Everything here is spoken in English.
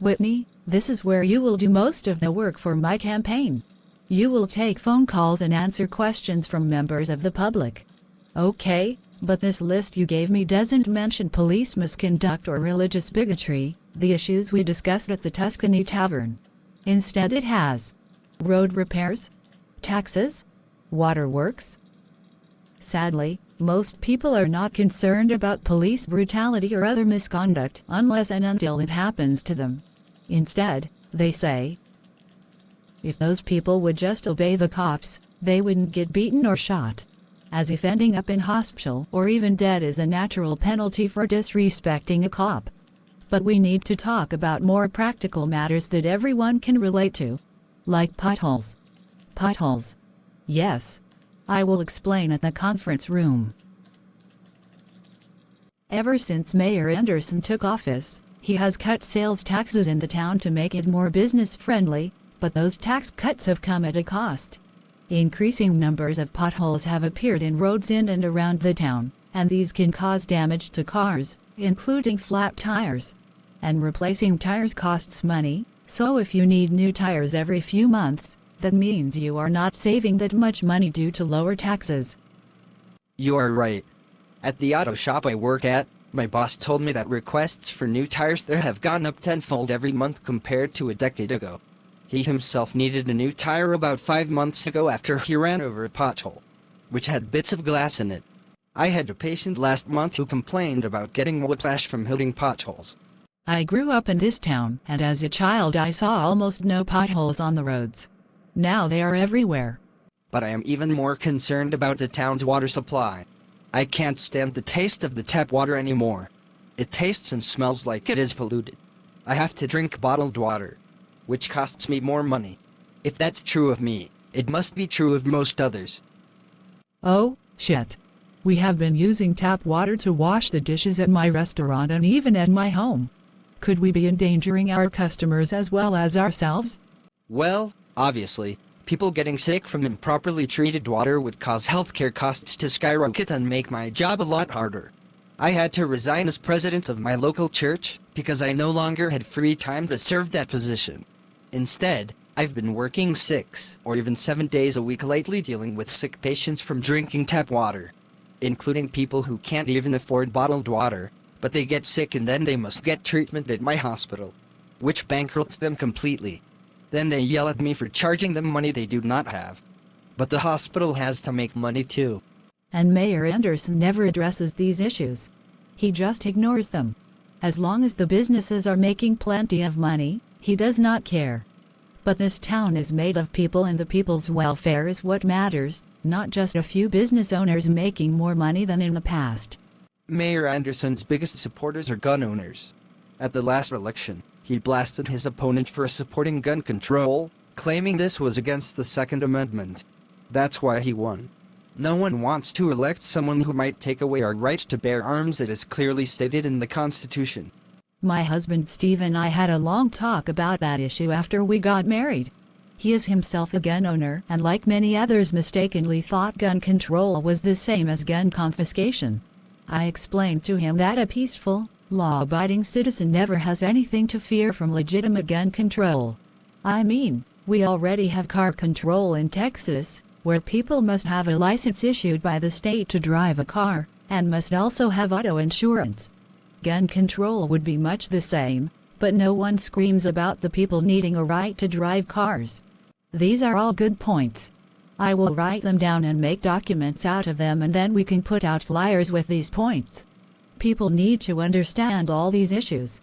Whitney, this is where you will do most of the work for my campaign. You will take phone calls and answer questions from members of the public. Okay, but this list you gave me doesn't mention police misconduct or religious bigotry, the issues we discussed at the Tuscany Tavern. Instead it has road repairs, taxes, waterworks. Sadly, most people are not concerned about police brutality or other misconduct unless and until it happens to them. Instead, they say, if those people would just obey the cops, they wouldn't get beaten or shot. As if ending up in hospital or even dead is a natural penalty for disrespecting a cop. But we need to talk about more practical matters that everyone can relate to. Like potholes. Potholes. Yes. I will explain at the conference room. Ever since Mayor Anderson took office, he has cut sales taxes in the town to make it more business-friendly, but those tax cuts have come at a cost. Increasing numbers of potholes have appeared in roads in and around the town, and these can cause damage to cars, including flat tires. And replacing tires costs money, so if you need new tires every few months, that means you are not saving that much money due to lower taxes. You are right. At the auto shop I work at, my boss told me that requests for new tires there have gone up tenfold every month compared to a decade ago. He himself needed a new tire about 5 months ago after he ran over a pothole, which had bits of glass in it. I had a patient last month who complained about getting whiplash from hitting potholes. I grew up in this town, and as a child I saw almost no potholes on the roads. Now they are everywhere. But I am even more concerned about the town's water supply. I can't stand the taste of the tap water anymore. It tastes and smells like it is polluted. I have to drink bottled water, which costs me more money. If that's true of me, it must be true of most others. Oh, shit. We have been using tap water to wash the dishes at my restaurant and even at my home. Could we be endangering our customers as well as ourselves? Well, obviously, people getting sick from improperly treated water would cause healthcare costs to skyrocket and make my job a lot harder. I had to resign as president of my local church because I no longer had free time to serve that position. Instead, I've been working 6 or even 7 days a week lately dealing with sick patients from drinking tap water, including people who can't even afford bottled water, but they get sick and then they must get treatment at my hospital, which bankrupts them completely. Then they yell at me for charging them money they do not have. But the hospital has to make money too. And Mayor Anderson never addresses these issues. He just ignores them. As long as the businesses are making plenty of money, he does not care. But this town is made of people and the people's welfare is what matters, not just a few business owners making more money than in the past. Mayor Anderson's biggest supporters are gun owners. At the last election, he blasted his opponent for supporting gun control, claiming this was against the Second Amendment. That's why he won. No one wants to elect someone who might take away our right to bear arms that is clearly stated in the Constitution. My husband Steve and I had a long talk about that issue after we got married. He is himself a gun owner and like many others mistakenly thought gun control was the same as gun confiscation. I explained to him that a peaceful, law-abiding citizen never has anything to fear from legitimate gun control. I mean, we already have car control in Texas, where people must have a license issued by the state to drive a car, and must also have auto insurance. Gun control would be much the same, but no one screams about the people needing a right to drive cars. These are all good points. I will write them down and make documents out of them, and then we can put out flyers with these points. People need to understand all these issues.